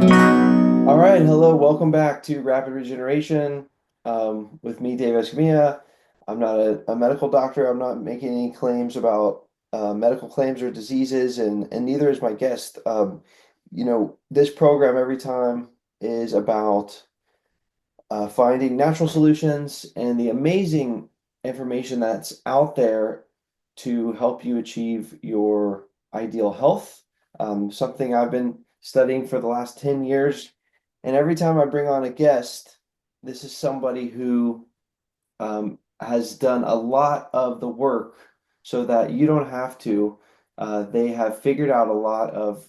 All right, hello, welcome back to Rapid Regeneration with me, Dave Escamilla. I'm not a medical doctor. I'm not making any claims about medical claims or diseases, and neither is my guest. This program every time is about finding natural solutions and the amazing information that's out there to help you achieve your ideal health. Something I've been studying for the last 10 years. And every time I bring on a guest, this is somebody who has done a lot of the work so that you don't have to. They have figured out a lot of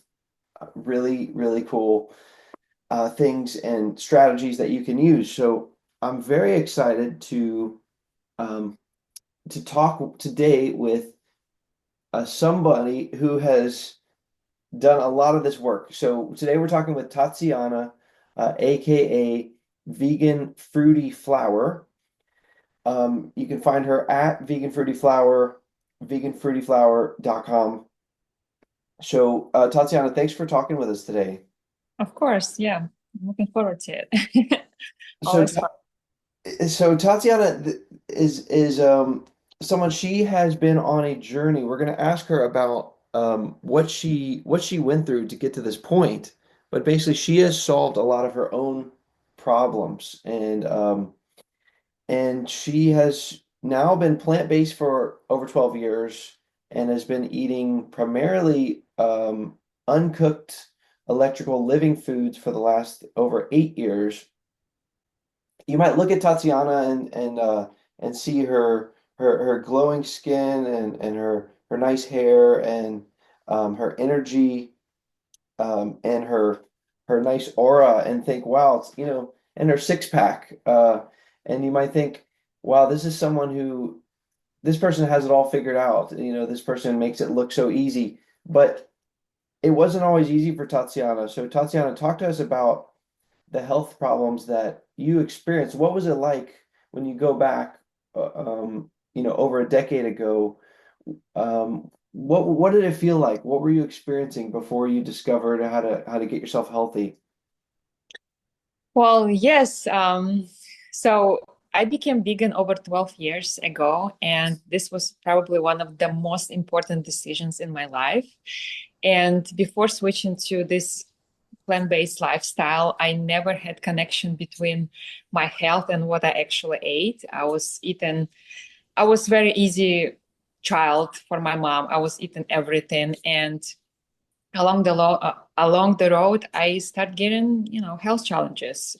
really, really cool things and strategies that you can use. So I'm very excited um, to talk today with somebody who has done a lot of this work. So today we're talking with Tatsiana, aka Vegan Fruity Flower. You can find her at Vegan Fruity Flower, veganfruityflower.com. So, Tatiana, thanks for talking with us today. Of course, yeah. I'm looking forward to it. So, Always fun. So Tatiana is someone she has been on a journey. We're going to ask her about what she went through to get to this point. But basically, she has solved a lot of her own problems, and she has now been plant-based for over 12 years and has been eating primarily uncooked electrical living foods for the last over 8 years. You might look at Tatiana and see her glowing skin and her nice hair and her energy and her nice aura and think, wow, and her six pack. And you might think, wow, this person has it all figured out. This person makes it look so easy. But it wasn't always easy for Tatiana. So Tatiana, talk to us about the health problems that you experienced. What was it like when you go back, over a decade ago? What did it feel like? What were you experiencing before you discovered how to get yourself healthy? Well, yes. So I became vegan over 12 years ago, and this was probably one of the most important decisions in my life. And before switching to this plant-based lifestyle, I never had connection between my health and what I actually ate. I was very easy child for my mom. I was eating everything, and along the road, I start getting, health challenges,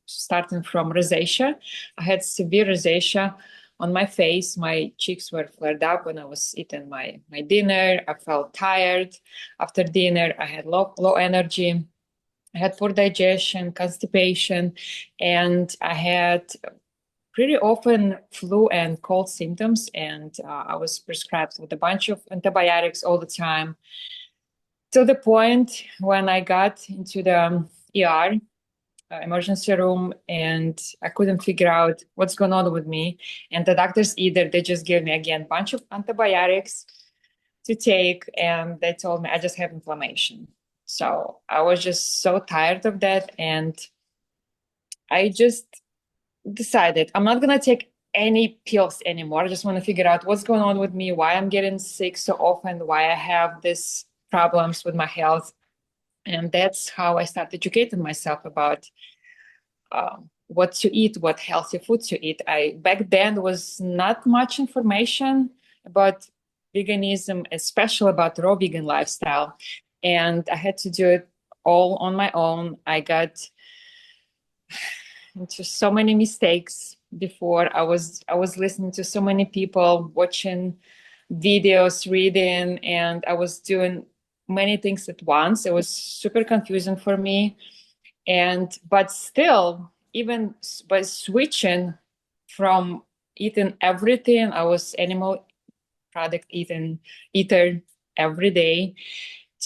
starting from rosacea. I had severe rosacea on my face. My cheeks were flared up when I was eating my dinner. I felt tired after dinner. I had low energy. I had poor digestion, constipation, and I had pretty often flu and cold symptoms. And I was prescribed with a bunch of antibiotics all the time, to the point when I got into the ER, emergency room, and I couldn't figure out what's going on with me. And the doctors either they just gave me again a bunch of antibiotics to take, and they told me I just have inflammation. So I was just so tired of that, and I just decided I'm not gonna take any pills anymore. I just want to figure out what's going on with me, why I'm getting sick so often, why I have these problems with my health. And that's how I started educating myself about what to eat, what healthy food to eat. I back then was not much information about veganism, especially about raw vegan lifestyle, and I had to do it all on my own. I got into so many mistakes before. I was listening to so many people, watching videos, reading, and I was doing many things at once. It was super confusing for me. And but still, even by switching from eating everything, I was animal product eater every day,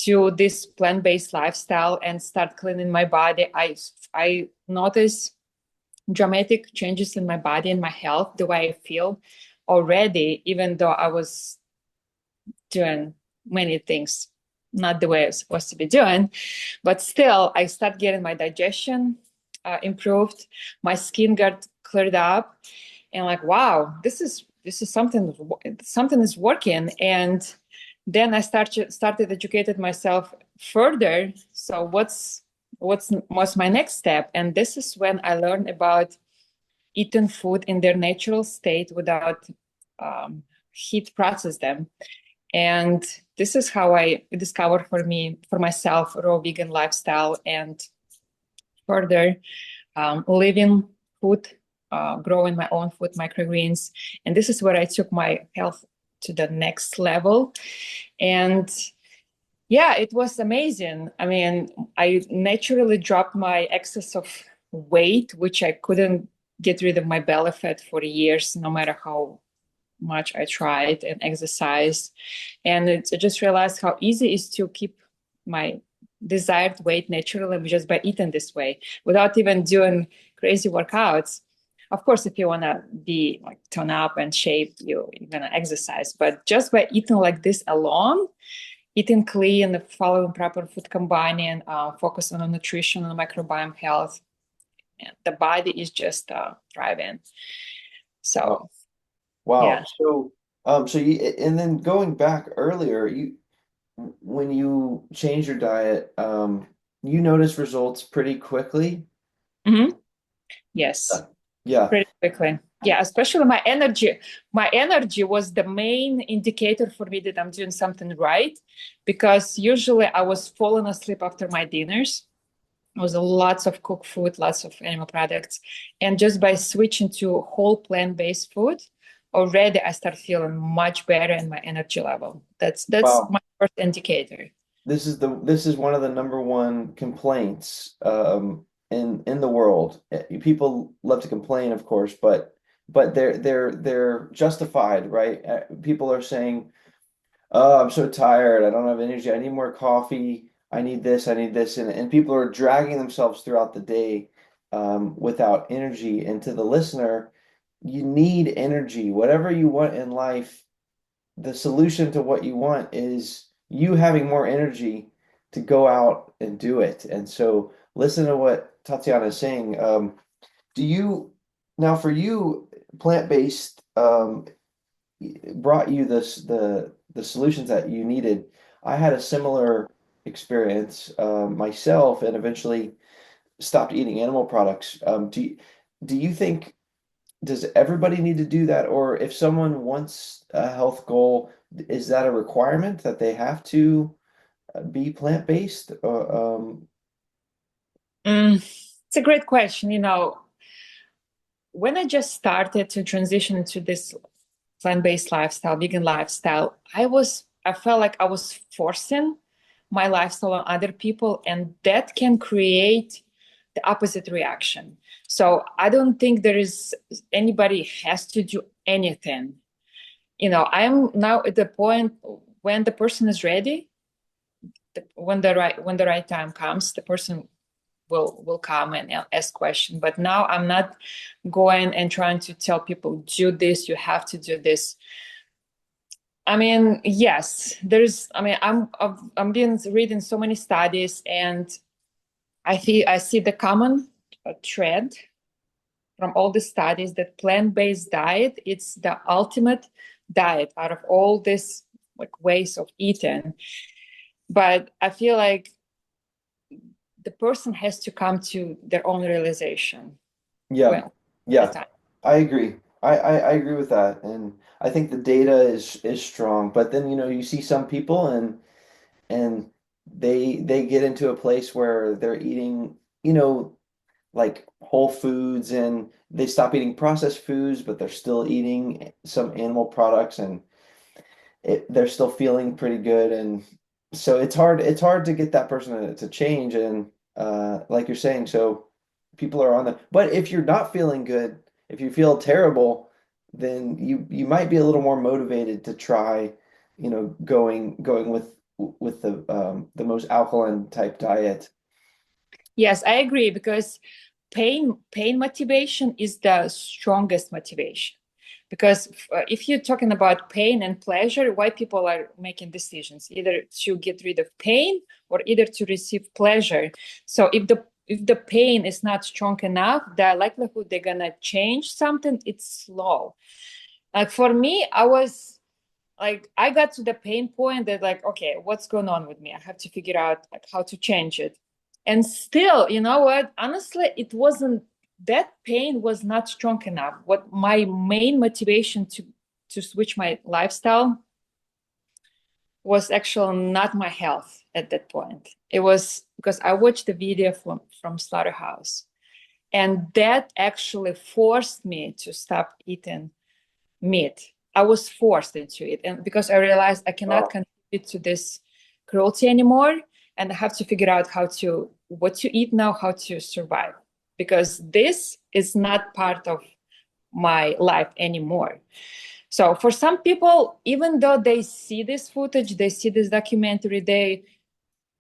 to this plant-based lifestyle and start cleaning my body. I noticed dramatic changes in my body and my health, the way I feel already, even though I was doing many things. not the way I was supposed to be doing. But still, I start getting my digestion improved, my skin got cleared up, and like, wow, this is something is working. And then I started educated myself further. So what's my next step? And this is when I learned about eating food in their natural state without heat process them. And this is how I discovered for myself, raw vegan lifestyle, and further living food, growing my own food, microgreens. And this is where I took my health to the next level. And yeah, it was amazing. I mean, I naturally dropped my excess of weight, which I couldn't get rid of my belly fat for years, no matter how much I tried and exercised. And I just realized how easy it is to keep my desired weight naturally just by eating this way without even doing crazy workouts. Of course, if you want to be like tone up and shape, you're going to exercise. But just by eating like this alone, eating clean, following proper food combining, focus on nutrition and microbiome health, and the body is just thriving. Wow. So, Wow. yeah. So you, and then going back earlier, when you change your diet, you notice results pretty quickly. Mhm. Yes. Yeah. Pretty quickly. Yeah, especially my energy. My energy was the main indicator for me that I'm doing something right, because usually I was falling asleep after my dinners. It was lots of cooked food, lots of animal products. And just by switching to whole plant-based food, already I start feeling much better in my energy level. That's Wow. my first indicator. This is one of the number one complaints in the world. People love to complain, of course, but they're justified, right? People are saying, "Oh, I'm so tired. I don't have energy. I need more coffee. I need this. I need this," and people are dragging themselves throughout the day without energy. And to the listener, you need energy. Whatever you want in life, the solution to what you want is you having more energy to go out and do it. And so listen to what Tatsiana is saying. Do you now for you, plant-based brought you the solutions that you needed. I had a similar experience myself and eventually stopped eating animal products. Do you think does everybody need to do that, or if someone wants a health goal, is that a requirement that they have to be plant-based? It's a great question. When I just started to transition into this plant-based lifestyle, vegan lifestyle, I felt like I was forcing my lifestyle on other people, and that can create the opposite reaction. So I don't think there is anybody has to do anything. I'm now at the point when the person is ready, when the right time comes, the person will come and ask question. But now I'm not going and trying to tell people do this, you have to do this. I mean, yes, I'm been reading so many studies, and I see the common thread from all the studies that plant-based diet, it's the ultimate diet out of all these like ways of eating. But I feel like the person has to come to their own realization Yeah, well the yeah, time. I agree. I agree with that, and I think the data is strong. But then you see some people and they get into a place where they're eating like whole foods and they stop eating processed foods, but they're still eating some animal products and they're still feeling pretty good. And so it's hard to get that person to change. And like you're saying, so people are on the, but if you're not feeling good, if you feel terrible, then you might be a little more motivated to try, going with the most alkaline type diet. Yes, I agree, because pain motivation is the strongest motivation. Because if you're talking about pain and pleasure, why people are making decisions either to get rid of pain or either to receive pleasure. So if the pain is not strong enough, the likelihood they're gonna change something, it's slow. Like for me, I was like, I got to the pain point that like, okay, what's going on with me? I have to figure out like how to change it. And still, you know what? Honestly, it wasn't, that pain was not strong enough. What my main motivation to switch my lifestyle was actually not my health at that point. It was because I watched the video from Slaughterhouse, and that actually forced me to stop eating meat. I was forced into it, and because I realized I cannot Wow. contribute to this cruelty anymore, and I have to figure out how to what to eat now, how to survive, because this is not part of my life anymore. So for some people, even though they see this footage, they see this documentary, they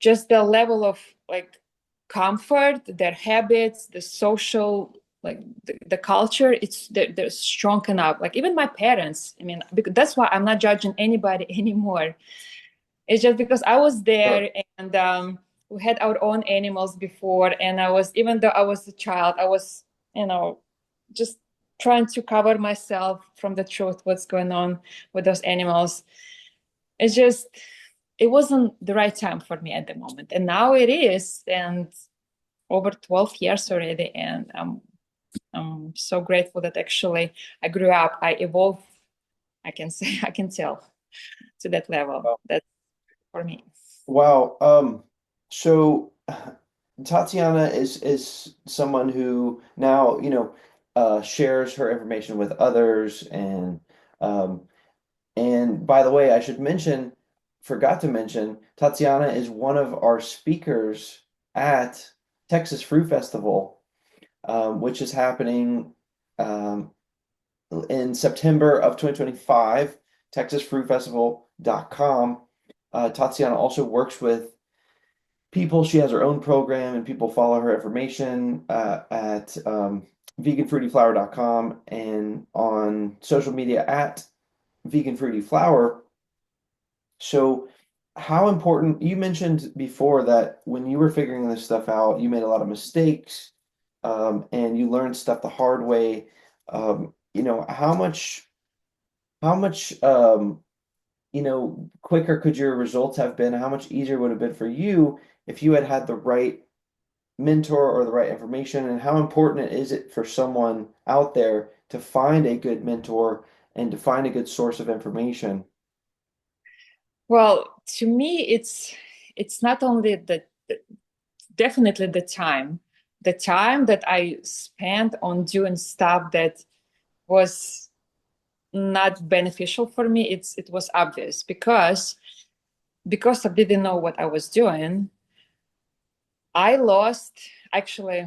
just the level of like comfort, their habits, the social, like the culture, they're strong enough. Like even my parents, I mean, because that's why I'm not judging anybody anymore. It's just because I was Sure. there, and we had our own animals before, and I was, even though I was a child, I was, you know, just trying to cover myself from the truth, what's going on with those animals. It's just, it wasn't the right time for me at the moment, and now it is, and over 12 years already, and I'm so grateful that actually I grew up, I evolved, I can say, I can tell, to that level. That's for me. Wow. So Tatiana is someone who now, shares her information with others um and by the way, I should mention, forgot to mention, Tatiana is one of our speakers at Texas Fruit Festival, which is happening um, in September of 2025, texasfruitfestival.com. Tatiana also works with people. She has her own program, and people follow her information at veganfruityflower.com and on social media at veganfruityflower. So, how important, you mentioned before that when you were figuring this stuff out, you made a lot of mistakes, and you learned stuff the hard way. How much quicker could your results have been? How much easier would it have been for you if you had had the right mentor or the right information? And how important is it for someone out there to find a good mentor and to find a good source of information? Well, to me, it's not only definitely the time that I spent on doing stuff that was not beneficial for me. It was obvious because I didn't know what I was doing. I lost actually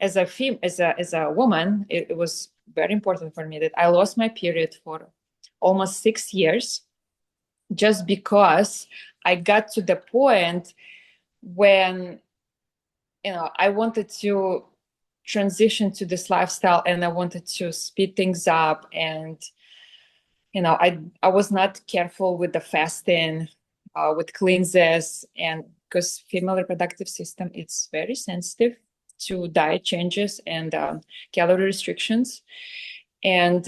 as a woman. It was very important for me that I lost my period for almost 6 years just because I got to the point when I wanted to transition to this lifestyle and I wanted to speed things up, and I was not careful with the fasting, with cleanses, and because female reproductive system it's very sensitive to diet changes and calorie restrictions, and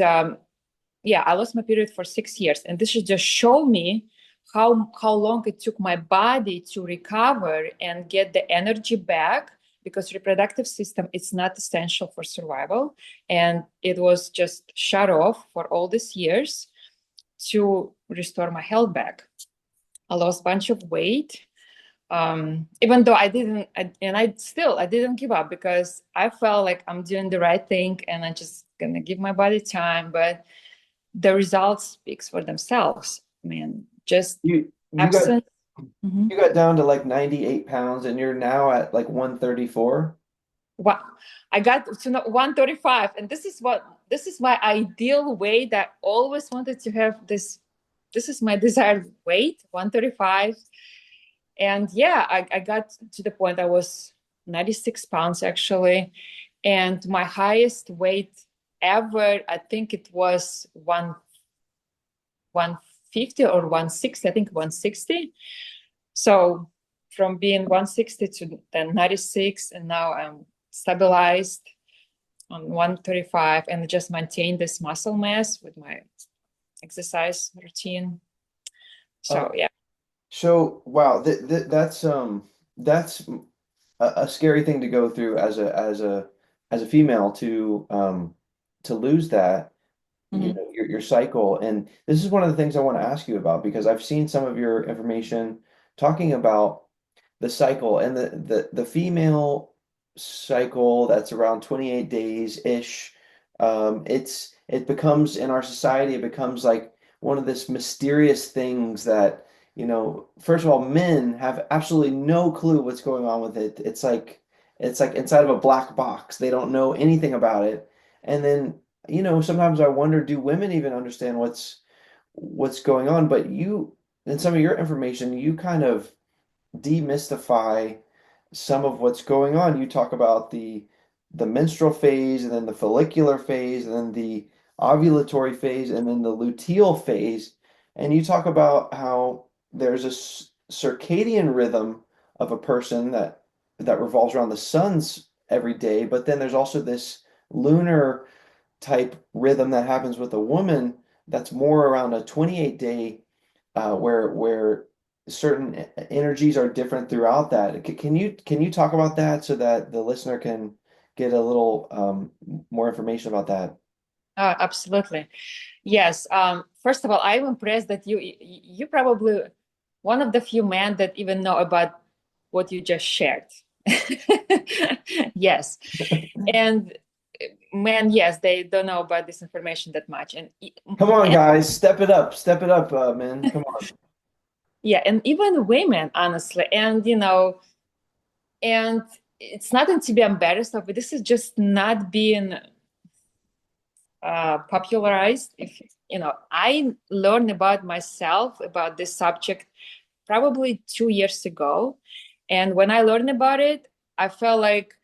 yeah, I lost my period for 6 years, and this should just show me how long it took my body to recover and get the energy back, because reproductive system is not essential for survival, and it was just shut off for all these years to restore my health back. I lost a bunch of weight, even though I didn't give up because I felt like I'm doing the right thing and I'm just gonna give my body time, but the results speaks for themselves. I mean, just You you got absence. Mhm. you got down to like 98 pounds and you're now at like 134. What I got to know 135, and this is my ideal weight. I always wanted to have this. This is my desired weight, 135. And yeah, I got to the point I was 96 pounds actually, and my highest weight. average, I think it was 150 or 160, I think 160. So from being 160 to then 96, and now I'm stabilized on 135 and just maintain this muscle mass with my exercise routine. Uh, So yeah. so wow, that's a scary thing to go through as a female to lose that, you Mhm. know, your cycle. And this is one of the things I want to ask you about because I've seen some of your information talking about the cycle and the female cycle that's around 28 days ish. It becomes in our society, it becomes like one of this mysterious things that, you know, first of all, men have absolutely no clue what's going on with it. It's like inside of a black box. They don't know anything about it. And then, you know, sometimes I wonder, do women even understand what's going on? But you, in some of your information, you kind of demystify some of what's going on. You talk about the menstrual phase and then the follicular phase and then the ovulatory phase and then the luteal phase. And you talk about how there's a circadian rhythm of a person that revolves around the sun's every day, but then there's also this lunar type rhythm that happens with a woman that's more around a 28-day where certain energies are different throughout that. Can you talk about that so that the listener can get a little more information about that? Absolutely. Yes. First of all, I'm impressed that you probably one of the few men that even know about what you just shared. Yes. And men, yes, they don't know about this information that much. Come on, And guys, step it up, men. Come on. yeah, and even women, honestly, and and it's nothing to be embarrassed of, but this is just not being popularized. If I learned about myself about this subject probably 2 years ago, and when I learned about it, I felt like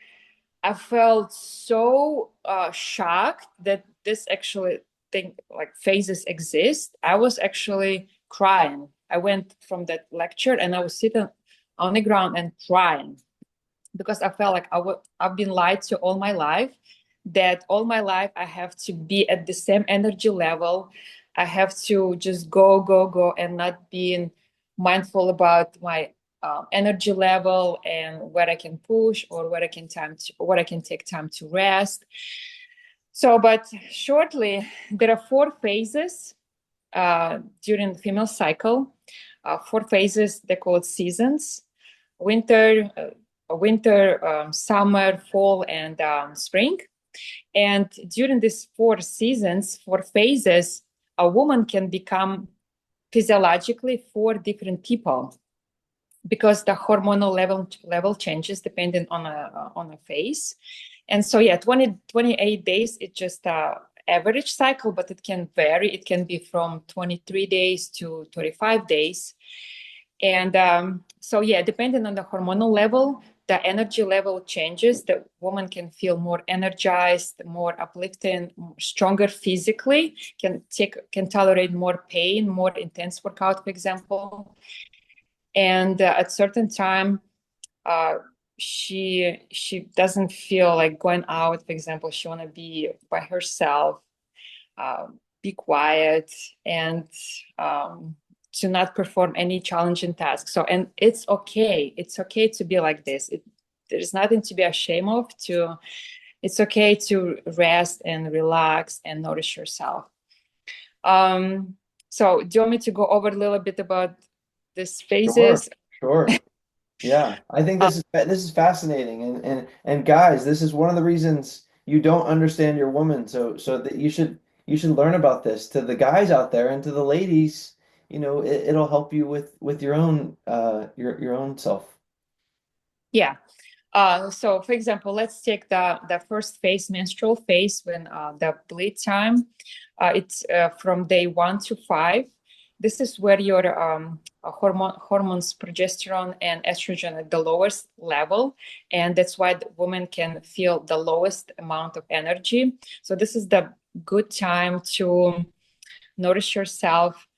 I felt so shocked that this actually thing like phases exist. I was actually crying. I went from that lecture and I was sitting on the ground and crying because I felt like I've been lied to all my life, that all my life I have to be at the same energy level. I have to just go, go, go and not being mindful about my energy level and where I can push or where I can take time to rest. So, but shortly, there are four phases during the female cycle. Four phases, they're called seasons: winter, summer, fall, and spring. And during these four seasons, four phases, a woman can become physiologically four different people because the hormonal level changes depending on a phase. And so yeah, 28 days, it's just a average cycle, but it can vary. It can be from 23 days to 35 days. And so yeah, depending on the hormonal level, the energy level changes. The woman can feel more energized, more uplifting, stronger physically, can tolerate more pain, more intense workout, for example. And at certain time, uh, she doesn't feel like going out. For example, she want to be by herself, uh, be quiet, and um, to not perform any challenging tasks. So, and it's okay. It's okay to be like this. There's nothing to be ashamed of. It's okay to rest and relax and nourish yourself. Um, so, do you want me to go over a little bit about these Sure, phases? sure. Yeah, I think this is fascinating, and guys, this is one of the reasons you don't understand your woman. So that you should learn about this to the guys out there and to the ladies. You know, it'll help you with your own your own self. Yeah. So, for example, let's take the first phase, menstrual phase, when the bleed time. It's from day 1 to 5. this is where your hormones, progesterone and estrogen at the lowest level, and that's why the woman can feel the lowest amount of energy. So this is the good time to nourish yourself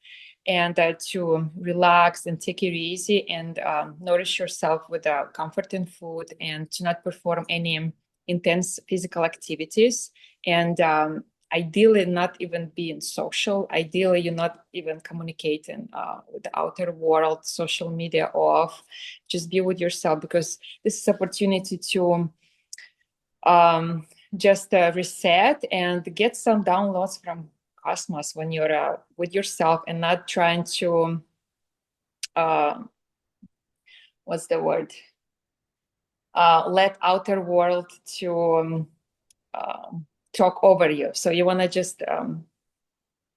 and to relax and take it easy and nourish yourself with comforting food and to not perform any intense physical activities. And ideally, not even being social. Ideally, you're not even communicating with the outer world, social media off. Just be with yourself, because this is opportunity to just reset and get some downloads from cosmos when you're with yourself and not trying to uh, what's the word, let outer world to uh, talk over you. So you want to just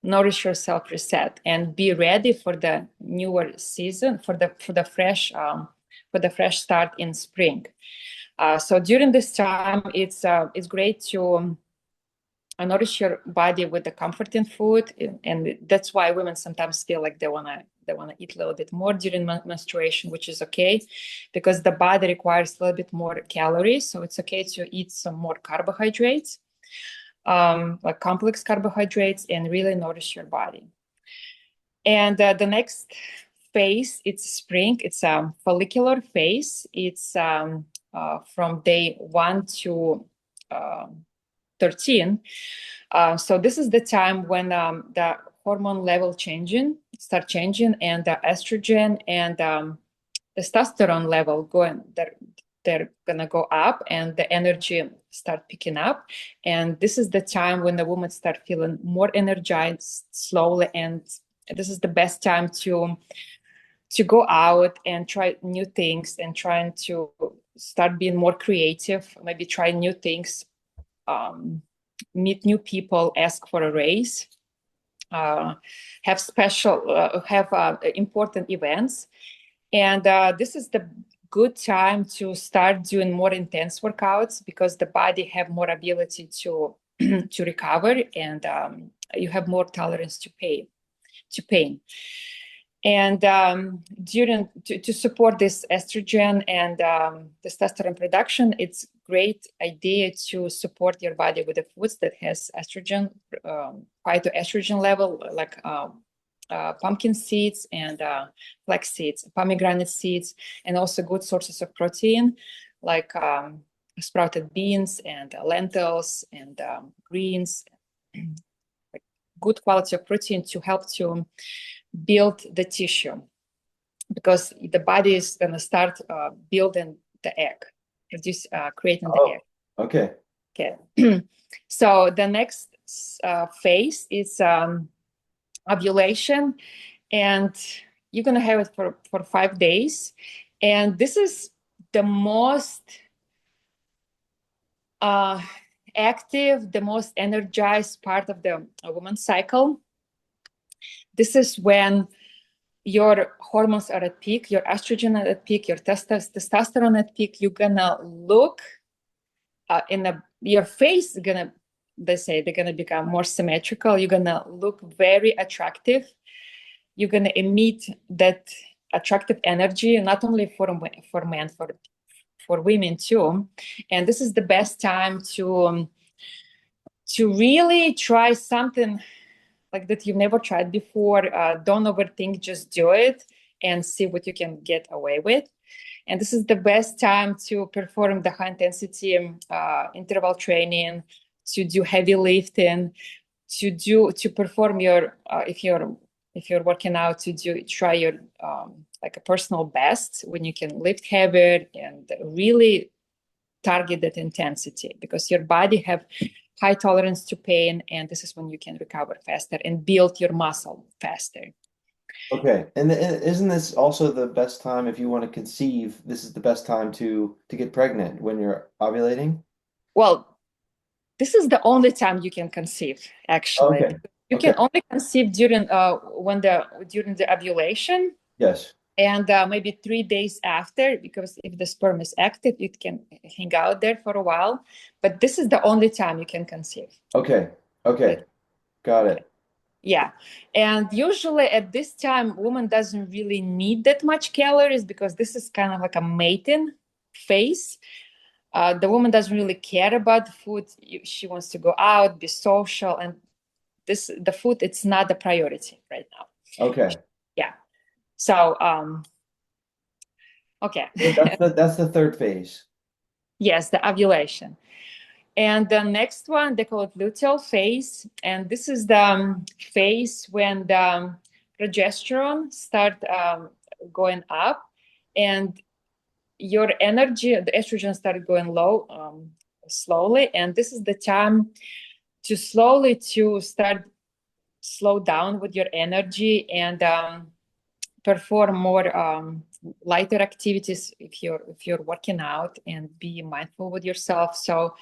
nourish yourself, reset, and be ready for the newer season, for the fresh start in spring. So during this time, it's great to nourish your body with the comforting food, and that's why women sometimes feel like they wanna eat a little bit more during menstruation, which is okay, because the body requires a little bit more calories. So it's okay to eat some more carbohydrates, like complex carbohydrates, and really nourish your body. And the next phase, it's spring. It's a follicular phase. It's from day 1 to 13. So this is the time when the hormone level start changing, and the estrogen and testosterone level they're gonna go up, and the energy start picking up. And this is the time when the women start feeling more energized slowly, and this is the best time to go out and try new things and trying to start being more creative, maybe try new things, meet new people, ask for a raise, have important events. And this is the good time to start doing more intense workouts, because the body have more ability to to recover, and you have more tolerance to pain. And to support this estrogen and testosterone production, it's great idea to support your body with the foods that has estrogen, phytoestrogen level, like pumpkin seeds and flax seeds, pomegranate seeds, and also good sources of protein, like sprouted beans and lentils and greens, like good quality of protein to help to build the tissue, because the body is going to start building the egg, creating the egg. Oh, okay. Okay. So the next phase is ovulation, and you're going to have it for 5 days. And this is the most active, the most energized part of the woman's cycle. This is when your hormones are at peak, your estrogen at peak, your testosterone at peak. You're gonna look your face is gonna, they say, they're gonna become more symmetrical. You're gonna look very attractive. You're gonna emit that attractive energy, not only for men, for women too. And this is the best time to really try something like that you've never tried before. Don't overthink, just do it and see what you can get away with. And this is the best time to perform the high intensity interval training, to do heavy lifting, to perform your if you're working out, to try your like a personal best, when you can lift heavier and really target that intensity, because your body have high tolerance to pain, and this is when you can recover faster and build your muscle faster. Okay. And isn't this also the best time if you want to conceive? This is the best time to get pregnant when you're ovulating? Well, this is the only time you can conceive, actually. Okay. You Okay. can only conceive during the ovulation, Yes. and maybe 3 days after, because if the sperm is active, it can hang out there for a while. But this is the only time you can conceive. Okay. Okay. Okay. Got Okay. it. Yeah. And usually at this time, woman doesn't really need that much calories because this is kind of like a mating phase. The woman doesn't really care about the food. She wants to go out, be social, and the food, it's not the priority right now. Okay. Yeah. So, okay. So that's the third phase. Yes, the ovulation. And the next one, they call it luteal phase. And this is the phase when the progesterone start going up and your energy, the estrogen started going low slowly. And this is the time to slowly to start slow down with your energy and perform more lighter activities if you're working out and be mindful with yourself. So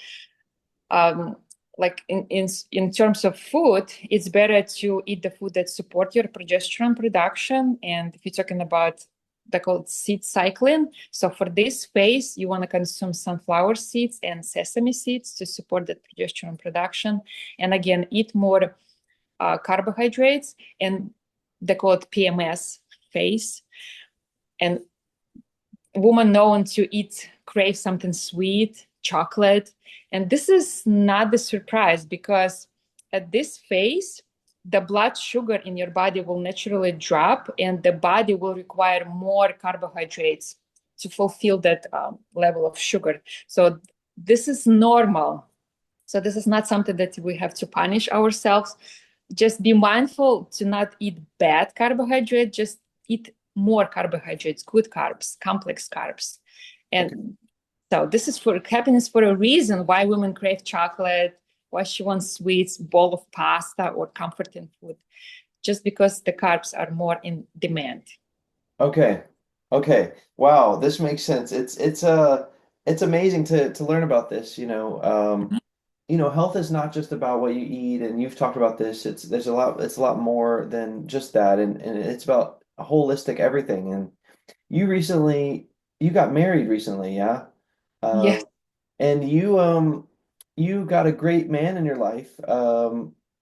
um, like in terms of food, it's better to eat the food that support your progesterone production. And if you're talking about they call it seed cycling. So for this phase, you want to consume sunflower seeds and sesame seeds to support that progesterone production. And again, eat more carbohydrates, and they call it PMS phase. And women known to eat, crave something sweet, chocolate. And this is not the surprise because at this phase, the blood sugar in your body will naturally drop and the body will require more carbohydrates to fulfill that level of sugar. So this is normal. So this is not something that we have to punish ourselves. Just be mindful to not eat bad carbohydrate, just eat more carbohydrates, good carbs, complex carbs. Okay. And so this is for happiness for a reason why women crave chocolate, why she wants sweets, bowl of pasta or comforting food, just because the carbs are more in demand. Okay. Okay. Wow, this makes sense. It's amazing to learn about this, health is not just about what you eat, and you've talked about this. It's a lot more than just that, and it's about a holistic everything. And you got married recently, yeah? Yes. And you got a great man in your life.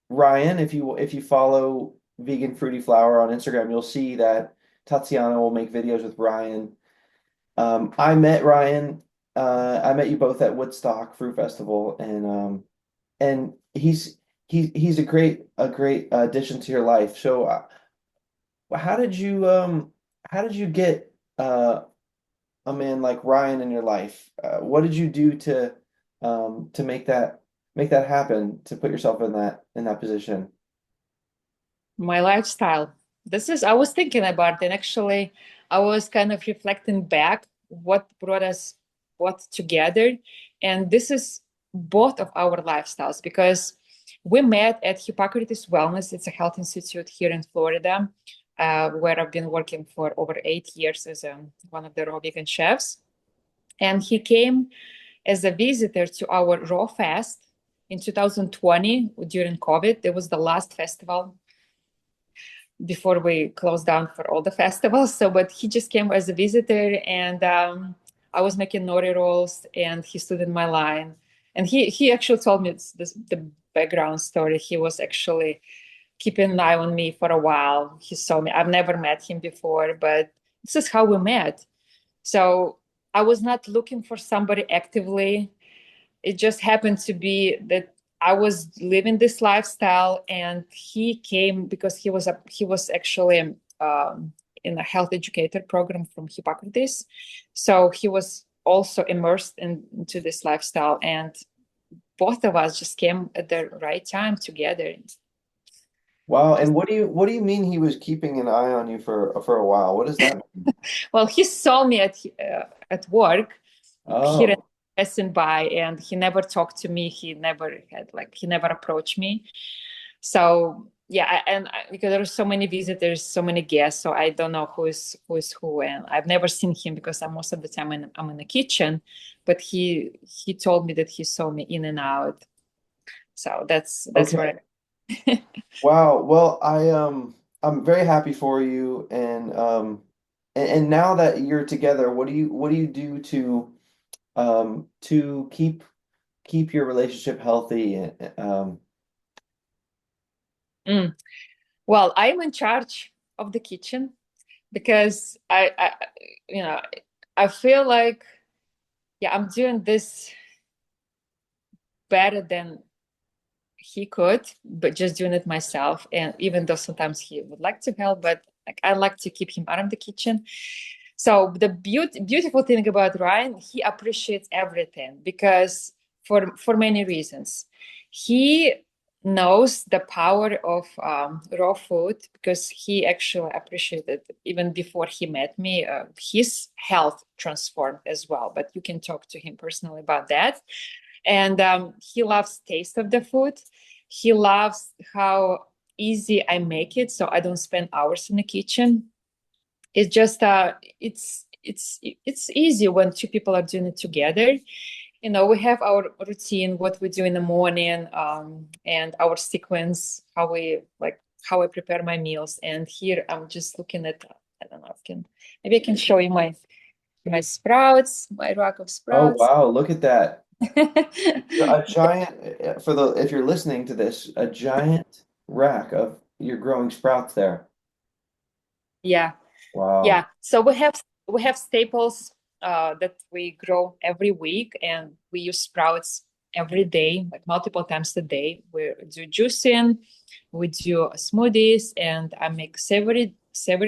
Ryan, if you follow Vegan Fruity Flower on Instagram, you'll see that Tatsiana will make videos with Ryan. I met Ryan. I met you both at Woodstock Fruit Festival, and he's a great addition to your life. So, how did you how did you get a man like Ryan in your life? What did you do to make that happen, to put yourself in that position? My lifestyle. I was thinking about it. Actually, I was kind of reflecting back what brought us both together. And this is both of our lifestyles because we met at Hippocrates Wellness. It's a health institute here in Florida, where I've been working for over 8 years as one of the raw vegan chefs. And he came as a visitor to our Raw Fest in 2020 during COVID. It was the last festival before we closed down for all the festivals. So, but he just came as a visitor, and I was making nori rolls, and he stood in my line, and he actually told me the background story. He was actually keeping an eye on me for a while. He saw me. I've never met him before, but this is how we met. So I was not looking for somebody actively. It just happened to be that I was living this lifestyle, and he came because he was actually in a health educator program from Hippocrates, so he was also immersed into this lifestyle, and both of us just came at the right time together. Wow, Just and what do you mean he was keeping an eye on you for a while? What does that mean? well, he saw me at work here and Oh, passing by, and he never talked to me. He never approached me. So yeah, because there are so many visitors, so many guests, so I don't know who is who, and I've never seen him because most of the time I'm in the kitchen. But he told me that he saw me in and out. So that's okay. where. I, Wow. Well, I'm very happy for you, and now that you're together, what do you do to keep your relationship healthy? Mm. Well, I'm in charge of the kitchen because you know, I feel like, yeah, I'm doing this better than he could, but just doing it myself. And even though sometimes he would like to help, but like I like to keep him out of the kitchen. So the beautiful thing about Ryan, he appreciates everything because for many reasons. He knows the power of raw food because he actually appreciated even before he met me. His health transformed as well, but you can talk to him personally about that. And he loves taste of the food. He loves how easy I make it, so I don't spend hours in the kitchen. It's just it's easy when two people are doing it together. You know, we have our routine, what we do in the morning, and our sequence, how I prepare my meals. And here I'm just looking at, I don't know, maybe I can show you my sprouts, my rack of Oh sprouts. wow, look at that. A giant for the if you're listening to this, a giant rack of your growing sprouts there. Yeah, Wow. yeah. So we have staples that we grow every week, and we use sprouts every day, like multiple times a day. We do juicing, we do smoothies, and I make savory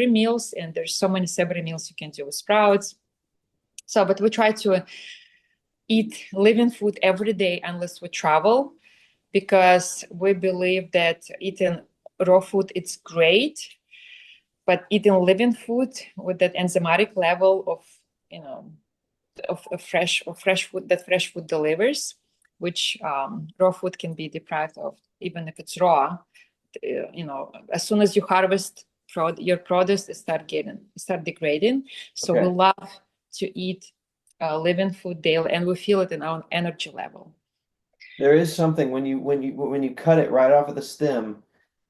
meals. And there's so many savory meals you can do with sprouts. So, but we try to eat living food every day unless we travel, because we believe that eating raw food it's great, but eating living food with that enzymatic level of, you know, of fresh food that fresh food delivers, which raw food can be deprived of even if it's raw. You know, as soon as you harvest your produce, it start degrading. So we Okay. love to eat living food daily, and we feel it in our energy level. There is something when you cut it right off of the stem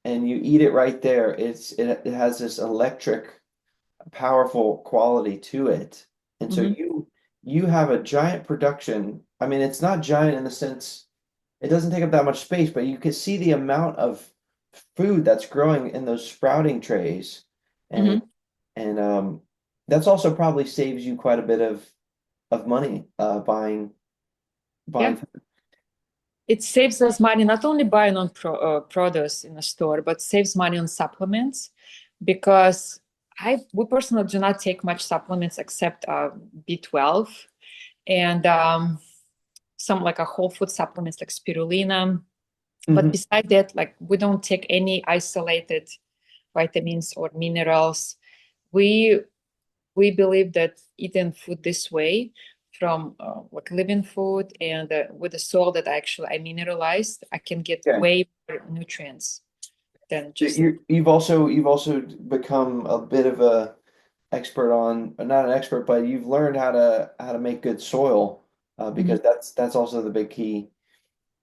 and you eat it right there, it has this electric powerful quality to it. And so Hmm. you have a giant production. I mean, it's not giant in the sense it doesn't take up that much space, but you can see the amount of food that's growing in those sprouting trays. And Hmm. and that's also probably saves you quite a bit of money buying Yeah, food. it saves us money not only buying on produce in a store, but saves money on supplements, because we personally do not take much supplements except B12 and some like a whole food supplements like spirulina. But Hmm. beside that, like we don't take any isolated vitamins or minerals. We we believe that eating food this way from like living food and with the soil that I mineralized, I can get Okay. way more nutrients than So just. you've also become a bit of a expert on, not an expert, but you've learned how to make good soil, Mhm. because that's also the big key.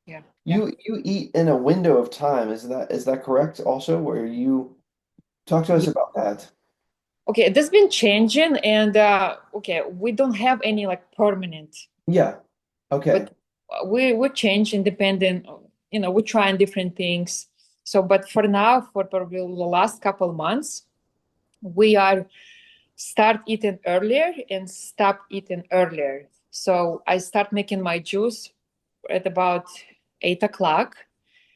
Yeah, yeah. You eat in a window of time. Is that correct also, where you talk to us Yeah. about that? Okay, this has been changing, and okay, we don't have any like permanent, Yeah. Okay. but we change independent. You know, we're trying different things. So, but for now, for probably the last couple months, we are start eating earlier and stop eating earlier. So I start making my juice at about 8 o'clock,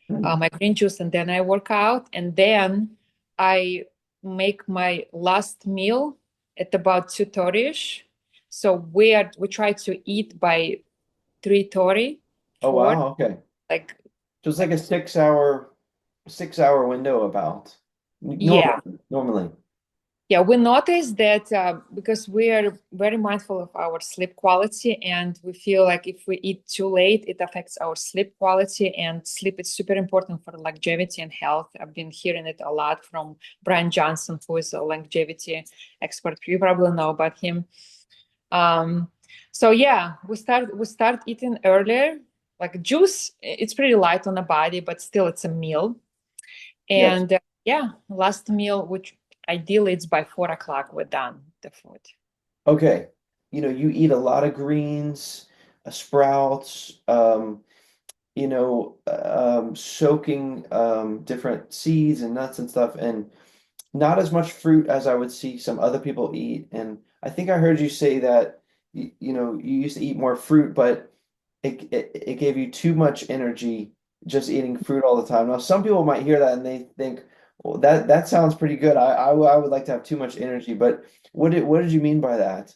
Mhm. my green juice, and then I work out, and then I make my last meal at about 2:30ish. So we try to eat by 3:30, Oh 4, wow. Okay. like So it's like like a 6 hour window about yeah. normally. Yeah, we noticed that because we are very mindful of our sleep quality, and we feel like if we eat too late, it affects our sleep quality. And sleep is super important for longevity and health. I've been hearing it a lot from Brian Johnson, who is a longevity expert. You probably know about him. Um, so yeah, we start eating earlier. Like juice, it's pretty light on the body, but still it's a meal. Yes. And yeah, last meal, which ideally it's by 4 o'clock, we're done the food. Okay. You eat a lot of greens, sprouts. soaking different seeds and nuts and stuff, and not as much fruit as I would see some other people eat. And I think I heard you say that you used to eat more fruit, but it gave you too much energy just eating fruit all the time. Now, some people might hear that and they think, well, that sounds pretty good. I would like to have too much energy, but what did you mean by that?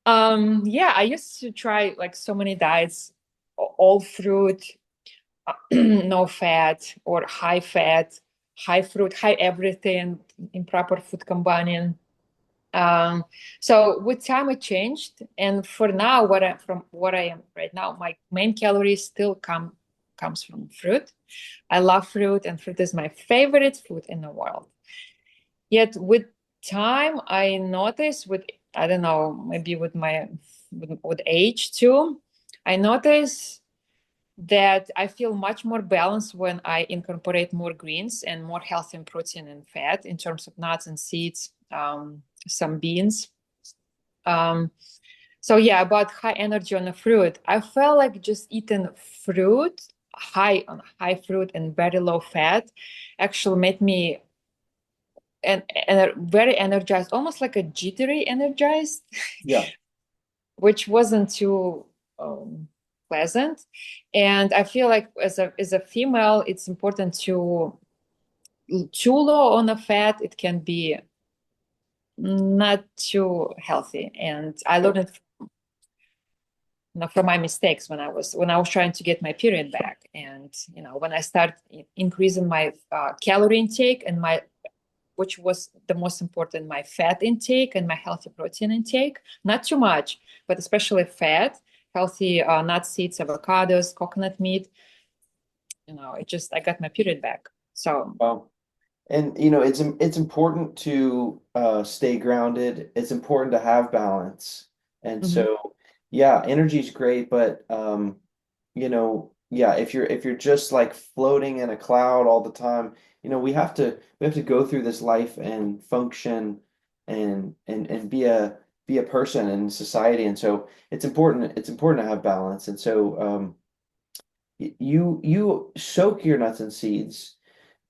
Yeah, I used to try like so many diets, all fruit, no fat or high fat, high fruit, high everything, improper food combining. Um, so with time it changed, and for now, from what I am right now, my main calories still comes from fruit. I love fruit, and fruit is my favorite food in the world. Yet with time, I noticed with I don't know, maybe with age too, I notice that I feel much more balanced when I incorporate more greens and more healthy in protein and fat in terms of nuts and seeds, some beans. Um, so yeah, about high energy on the fruit. I felt like just eating fruit, high fruit and very low fat, actually made me and very energized, almost like a jittery energized, Yeah. which wasn't too um, pleasant. And I feel like as a female, it's important to too low on the fat. It can be not too healthy. And I learned it from my mistakes when I was trying to get my period back. And when I start increasing my calorie intake and my which was the most important, my fat intake and my healthy protein intake. Not too much, but especially fat, healthy nuts, seeds, avocados, coconut meat. I got my period back. So, Wow. And it's important to stay grounded. It's important to have balance. And mhm. so yeah, energy is great, but yeah, if you're just like floating in a cloud all the time, we have to go through this life and function and be a person in society. And so it's important to have balance. And so you soak your nuts and seeds.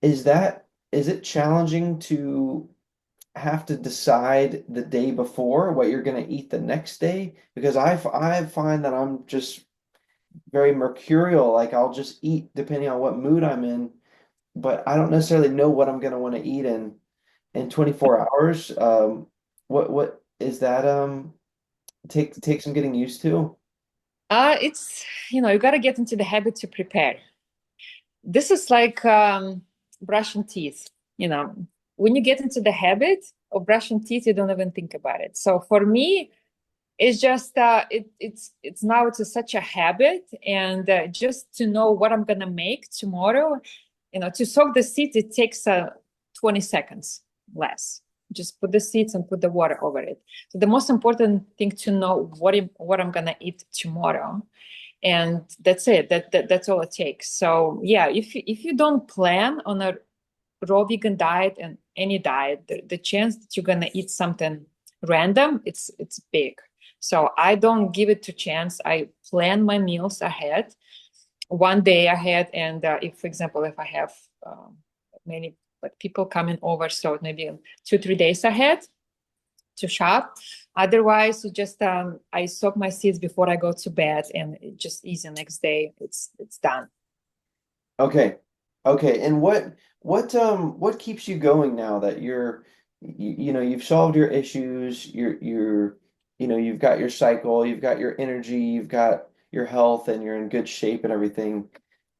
Is it challenging to have to decide the day before what you're going to eat the next day? Because I find that I'm just very mercurial. Like I'll just eat depending on what mood I'm in, but I don't necessarily know what I'm going to want to eat in 24 hours. What is that? Take some getting used to. it's you got to get into the habit to prepare. This is like brushing teeth. You know, when you get into the habit of brushing teeth, you don't even think about it. So for me, it's just it's now such a habit, and just to know what I'm gonna make tomorrow, to soak the seeds, it takes 20 seconds less. Just put the seeds and put the water over it. So the most important thing to know what I'm gonna eat tomorrow, and that's it. That's all it takes. So yeah, if you don't plan on a raw vegan diet and any diet, the chance that you're gonna eat something random, it's big. So I don't give it to chance. I plan my meals ahead, one day ahead, and if, for example, if I have many like people coming over, so maybe 2-3 days ahead to shop. Otherwise, you just I soak my seeds before I go to bed, and it just easy next day. It's done. Okay. Okay. And what keeps you going now that you've solved your issues, you've got your cycle, you've got your energy, you've got your health and you're in good shape and everything.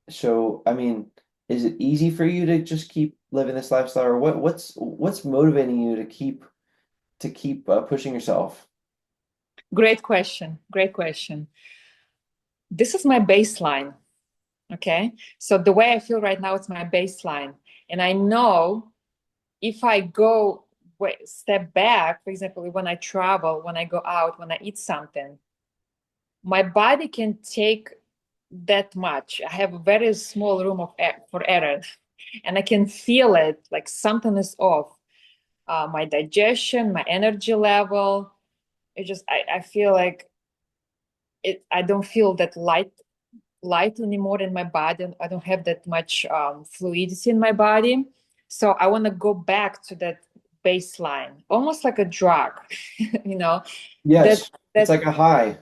So, I mean, is it easy for you to just keep living this lifestyle or what's motivating you to keep pushing yourself? Great question. Great question. This is my baseline. Okay. So the way I feel right now, it's my baseline. And I know if I go step back, for example, when I travel, when I go out, when I eat something, my body can take that much. I have a very small room for error, and I can feel it like something is off. My digestion, my energy level. I feel like I don't feel that light light anymore in my body. I don't have that much fluidity in my body. So I want to go back to that baseline, almost like a drug, you know, that Yes, it's that like a high.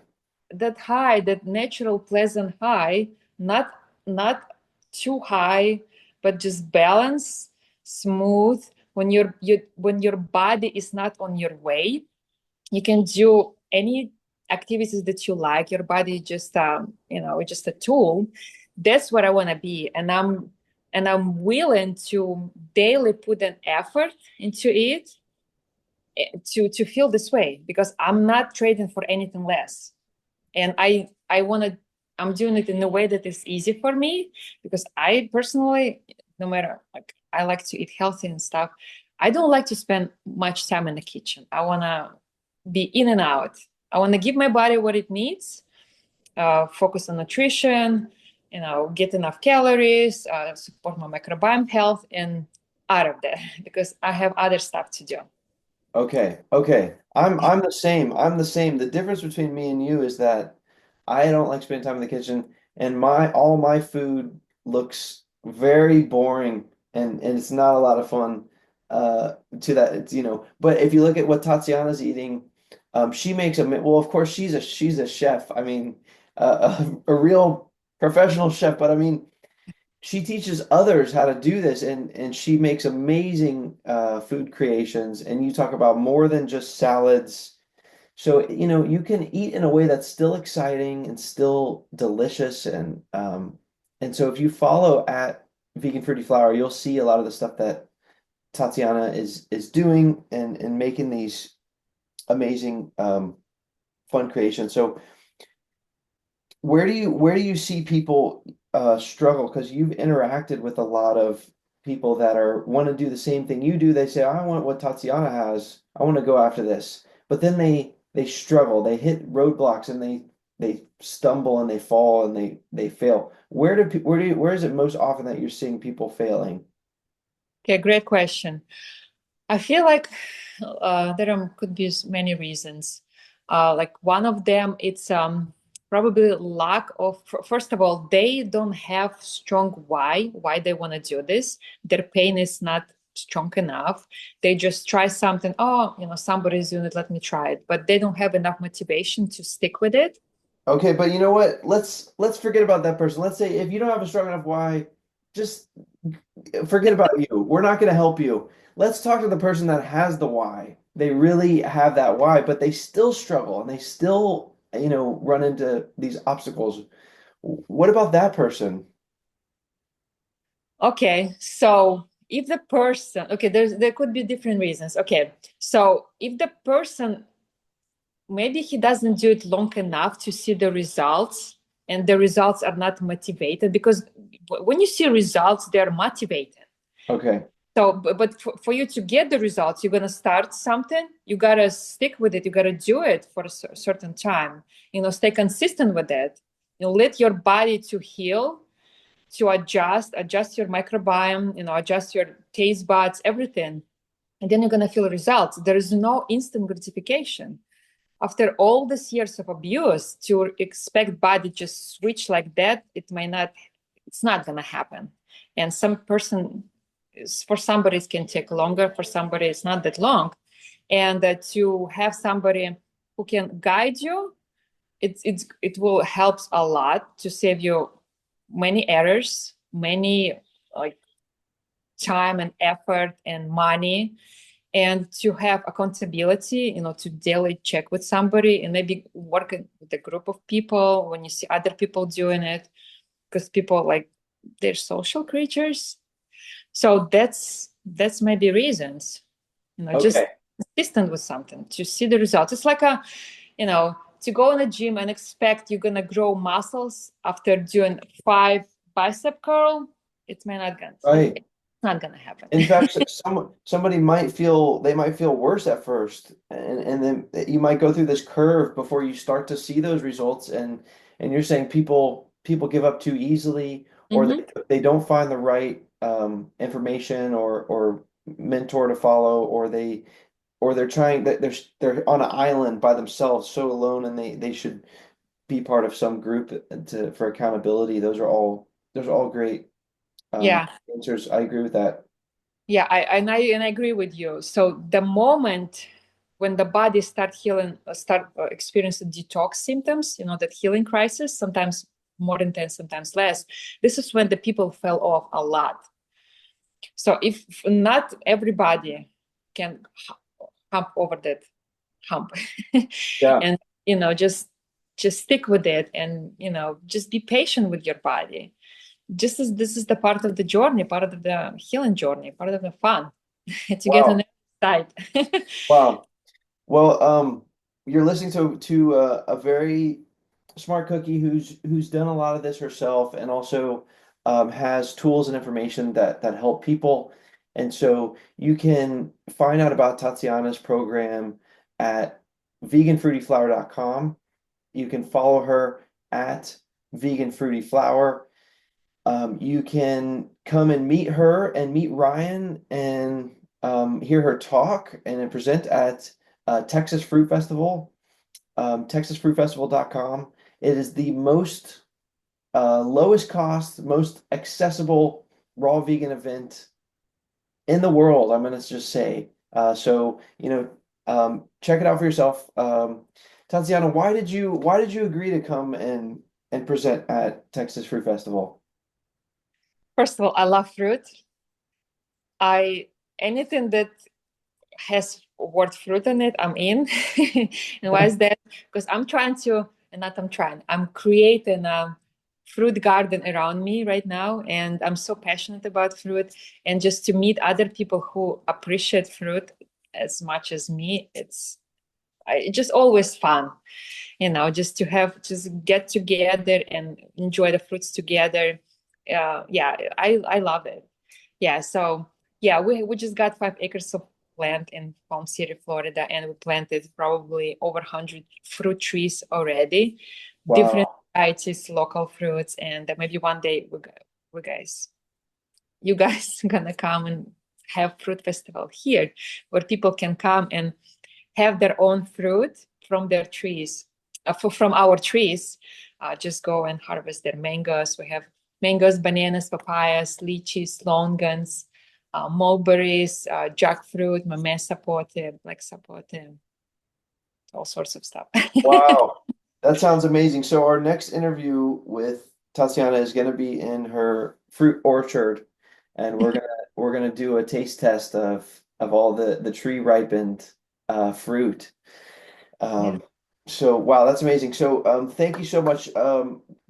that high, that natural pleasant high, not not too high, but just balance, smooth. When your body is not on your way, you can do any activities that you like. Your body just it's just a tool. That's what I want to be, and I'm willing to daily put an effort into it, to feel this way, because I'm not trading for anything less. And I want to, I'm doing it in a way that is easy for me, because I personally, no matter, like, I like to eat healthy and stuff. I don't like to spend much time in the kitchen. I want to be in and out. I want to give my body what it needs, focus on nutrition, get enough calories, support my microbiome health, and out of that, because I have other stuff to do. Okay, okay. I'm the same. I'm the same. The difference between me and you is that I don't like spending time in the kitchen, and my all my food looks very boring, and it's not a lot of fun to that it's, but if you look at what Tatiana's eating, she makes well, of course she's a chef. I mean, a real professional chef, but I mean she teaches others how to do this, and she makes amazing food creations, and you talk about more than just salads. So you can eat in a way that's still exciting and still delicious, and so if you follow at Vegan Fruity Flower, you'll see a lot of the stuff that Tatiana is doing, and making these amazing fun creations. So where do you see people struggle? Because you've interacted with a lot of people that are want to do the same thing you do. They say, I want what Tatiana has. I want to go after this. But then they struggle. They hit roadblocks, and they stumble, and they fall, and they fail. Where is it most often that you're seeing people failing? Okay, great question. I feel like could be many reasons. Like one of them, it's probably lack of. First of all, they don't have strong why they want to do this. Their pain is not strong enough. They just try something. Oh, somebody's doing it. Let me try it. But they don't have enough motivation to stick with it. Okay, but you know what? Let's forget about that person. Let's say if you don't have a strong enough why, just forget about you. We're not going to help you. Let's talk to the person that has the why. They really have that why, but they still struggle, and they still, run into these obstacles. What about that person? Okay, so if the person, okay, there could be different reasons. Okay, so if the person, maybe he doesn't do it long enough to see the results, and the results are not motivated, because when you see results, they're motivated. Okay. So but for you to get the results, you're going to start something, you got to stick with it, you got to do it for a certain time, stay consistent with it. Let your body to heal, to adjust your microbiome, adjust your taste buds, everything, and then you're going to feel results. There is no instant gratification after all these years of abuse. To expect body just switch like that, it's not going to happen. And for somebody it can take longer, for somebody it's not that long. And to have somebody who can guide you, it will help a lot to save you many errors, many, like, time and effort and money, and to have accountability, to daily check with somebody, and maybe work with a group of people when you see other people doing it, because people, like, they're social creatures. So that's maybe reasons, just Okay. consistent with something to see the results. It's like to go in a gym and expect you're gonna grow muscles after doing 5 bicep curl. It's may not gonna Right. it's not gonna happen. In fact, somebody might feel worse at first, and then you might go through this curve before you start to see those results. And you're saying people give up too easily, or Hmm. they don't find the right information or mentor to follow, or they're trying that they're on an island by themselves, so alone, and they should be part of some group for accountability. Those are all great Yeah. answers. I agree with that. Yeah, I agree with you. So the moment when the body start healing, start experiencing detox symptoms, that healing crisis, sometimes more intense, sometimes less. This is when the people fell off a lot. So if not everybody can hump over that hump, Yeah. and just stick with it, and just be patient with your body. Just as this is the part of the journey, part of the healing journey, part of the fun to get on Wow. the side. Wow. Well, you're listening to a very smart cookie who's done a lot of this herself and also has tools and information that help people. And so you can find out about Tatsiana's program at veganfruityflower.com. You can follow her at veganfruityflower. You can come and meet her and meet Ryan and hear her talk and then present at Texas Fruit Festival, texasfruitfestival.com. It is the most lowest cost, most accessible raw vegan event in the world, I'm going to just say. Check it out for yourself. Tatiana, why did you agree to come and present at Texas Fruit Festival? First of all, I love fruit. I anything that has word fruit in it, I'm in. And why is that? Because I'm trying to, and not I'm trying, I'm creating a fruit garden around me right now. And I'm so passionate about fruit. And just to meet other people who appreciate fruit as much as me, it's just always fun, just to just get together and enjoy the fruits together. Yeah, I love it. Yeah, so yeah, we just got 5 acres of land in Palm City, Florida, and we planted probably over 100 fruit trees already, different Wow. varieties, local fruits, and maybe one day we guys, you guys gonna come and have fruit festival here, where people can come and have their own fruit from their trees, from our trees. Just go and harvest their mangoes. We have mangoes, bananas, papayas, lychees, longans, mulberries, jackfruit, mame sapote, black sapote, all sorts of stuff. Wow. That sounds amazing. So our next interview with Tatiana is going to be in her fruit orchard, and we're gonna do a taste test of all the tree ripened fruit. Yeah. Um, so wow, that's amazing. So thank you so much,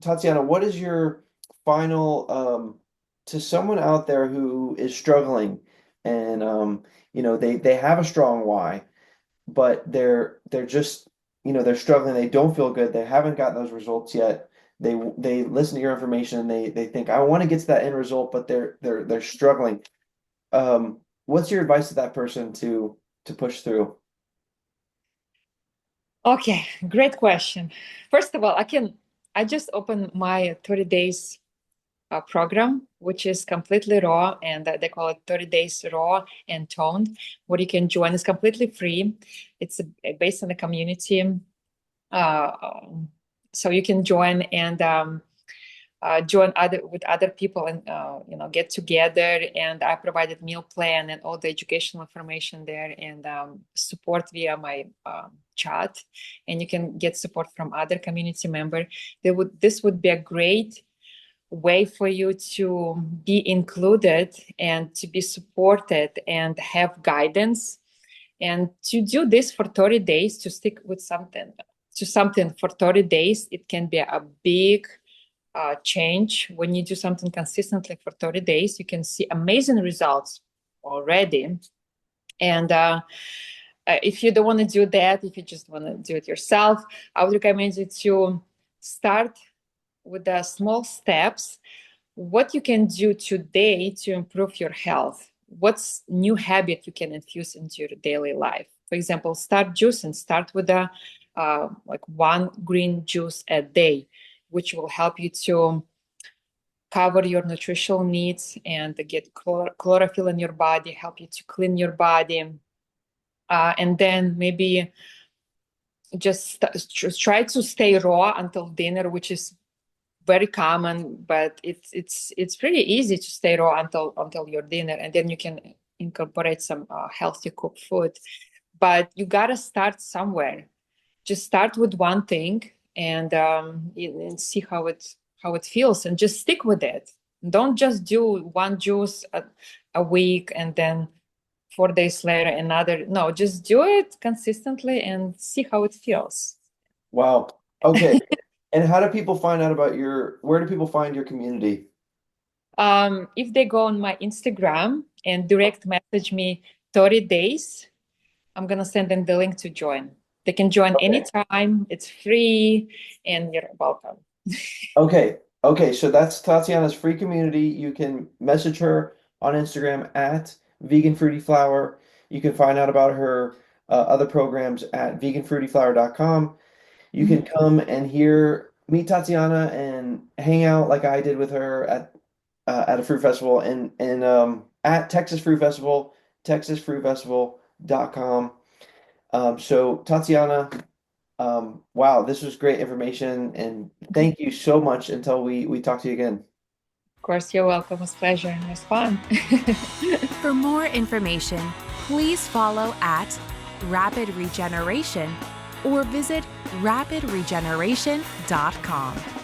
Tatiana. What is your final to someone out there who is struggling and they have a strong why, but they're just they're struggling. They don't feel good. They haven't gotten those results yet. They listen to your information and they think I want to get to that end result, but they're struggling. What's your advice to that person to push through? Okay, great question. First of all, I just opened my 30 days program, which is completely raw, and they call it 30 days raw and toned, where you can join. It's completely free. It's based on the community. Um, so you can join and join with other people and get together. And I provided meal plan and all the educational information there, and support via my chat. And you can get support from other community member. This would be a great way for you to be included and to be supported and have guidance, and to do this for 30 days, to stick with something for 30 days. It can be a big change. When you do something consistently for 30 days, you can see amazing results already. And if you don't want to do that, if you just want to do it yourself, I would recommend you to start with the small steps. What you can do today to improve your health. What's new habit you can infuse into your daily life? For example, start juicing. Start with like one green juice a day, which will help you to cover your nutritional needs and get chlorophyll in your body, help you to clean your body. And then maybe just try to stay raw until dinner, which is very common, but it's pretty easy to stay raw until your dinner, and then you can incorporate some healthy cooked food. But you gotta start somewhere. Just start with one thing and see how it feels, and just stick with it. Don't just do one juice a week and then 4 days later another. No, just do it consistently and see how it feels. Wow. Okay. And how do people find out about where do people find your community? If they go on my Instagram and direct message me 30 days, I'm gonna send them the link to join. They can join Okay. anytime. It's free, and you're welcome. Okay. Okay. So that's Tatiana's free community. You can message her on Instagram at Vegan Fruity Flower. You can find out about her other programs at veganfruityflower.com. You can come and meet Tatiana and hang out like I did with her at a fruit festival and at Texas Fruit Festival, texasfruitfestival.com. So Tatiana, wow, this was great information, and thank you so much until we talk to you again. Of course, you're welcome. It was a pleasure. It was fun. For more information, please follow at Rapid Regeneration or visit rapidregeneration.com.